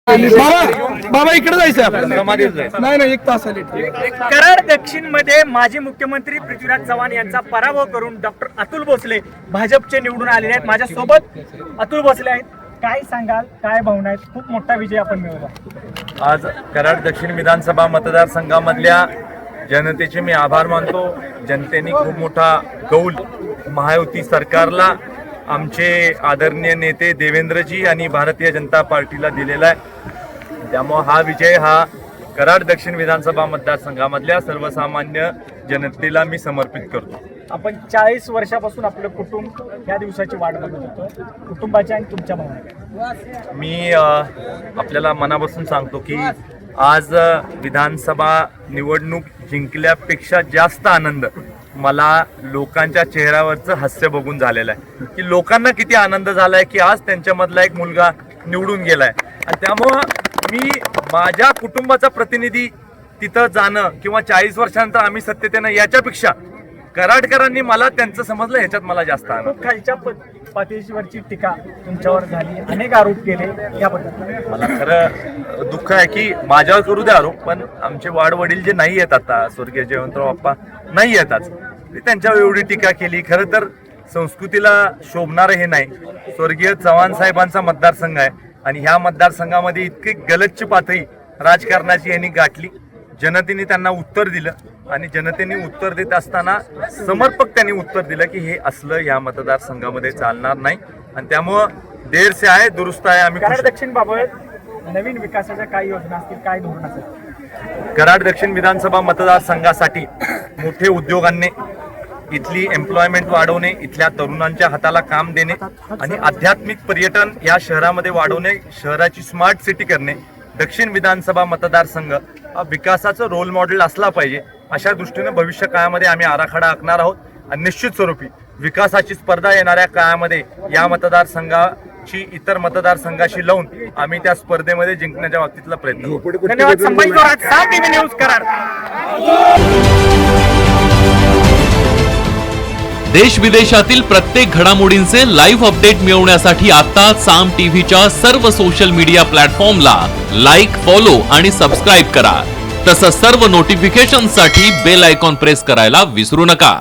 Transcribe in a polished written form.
बाबा इकडे जायचं आपल्याला नाही 1 तास आले. कराड दक्षिण मध्ये माजी मुख्यमंत्री पृथ्वीराज चव्हाण यांचा पराभव करून डॉक्टर अतुल भोसले भाजपचे निवडून आलेले आहेत. माझ्या सोबत अतुल भोसले आहेत. काय सांगाल, काय भावना आहेत? खूप मोठा विजय आपण मिळवला. आज कराड दक्षिण विधानसभा मतदारसंघामधल्या जनतेचे मी आभार मानतो. जनतेने खूप मोठा कौल महायुती सरकारला, आमचे आदरणीय नेते देवेंद्रजी आणि भारतीय जनता पार्टीला दिलेला आहे. त्यामुळे हा विजय हा कराड दक्षिण विधानसभा मतदारसंघामधल्या सर्वसामान्य जनतेला मी समर्पित करतो. आपण 40 वर्षापासून आपलं कुटुंब या दिवसाची वाट बघत होतो. कुटुंबाच्या आणि तुमच्या भावना मी आपल्याला मनापासून सांगतो की आज विधानसभा निवडणूक जिंकल्यापेक्षा जास्त आनंद मला लोकांच्या चेहऱ्यावरचं हास्य बघून झालेलं आहे की लोकांना किती आनंद झालाय की आज त्यांच्यामधला एक मुलगा निवडून गेलाय. आणि त्यामुळं मी माझ्या कुटुंबाचा प्रतिनिधी तिथं जाणं किंवा 40 वर्षांनंतर आम्ही सत्तेत येणं याच्यापेक्षा कराडकरांनी मला त्यांचं समजलं ह्याच्यात मला जास्त आनंद. खूप खालच्या पातळीवरची टीका तुमच्यावर झाली, अनेक आरोप केले, याबद्दल मला खरं दुःख आहे की माझ्यावर करू दे आरोप, पण आमचे वाडवडील जे नाही आहेत आता, स्वर्गीय जयवंतराव बाप्पा नाही येतात, त्यांच्यावर एवढी टीका केली. खरं तर संस्कृतीला शोभणारं हे नाही. स्वर्गीय चव्हाण साहेबांचा मतदारसंघ आहे आणि ह्या मतदारसंघामध्ये इतकी गलतची पातळी राजकारणाची यांनी गाठली. जनतेने त्यांना उत्तर दिलं आणि जनतेने उत्तर देत असताना समर्पक त्यांनी उत्तर दिलं की हे असलं या मतदारसंघामध्ये चालणार नाही. आणि त्यामुळं देर से आहे दुरुस्त आहे. आम्ही कराड दक्षिण बाबत नवीन विकासाच्या काय योजना असतील, काय धोरण असेल? कराड दक्षिण विधानसभा मतदारसंघासाठी मोठे उद्योगांनी इथली एम्प्लॉयमेंट वाढवणे, इथल्या तरुणांच्या हाताला काम देणे आणि आध्यात्मिक पर्यटन या शहरामध्ये वाढवणे, शहराची स्मार्ट सिटी करणे, दक्षिण विधानसभा मतदारसंघ हा विकासाचं रोल मॉडेल असला पाहिजे. अशा दृष्टीने भविष्य काळामध्ये आम्ही आराखडा आखणार आहोत आणि निश्चित स्वरूपी विकासाची स्पर्धा येणाऱ्या काळामध्ये या मतदारसंघाची इतर मतदारसंघाशी लावून आम्ही त्या स्पर्धेमध्ये जिंकण्याच्या बाबतीतला प्रयत्न करू. धन्यवाद. संभाजी जोरात, साम टीव्ही न्यूज कराड. देश विदेशातील प्रत्येक घडामोडींचे लाईव्ह अपडेट मिळवण्यासाठी आता साम टीव्हीच्या सर्व सोशल मीडिया प्लॅटफॉर्मला लाईक, फॉलो आणि सबस्क्राईब करा. तसंच सर्व नोटिफिकेशनसाठी बेल आयकॉन प्रेस करायला विसरू नका.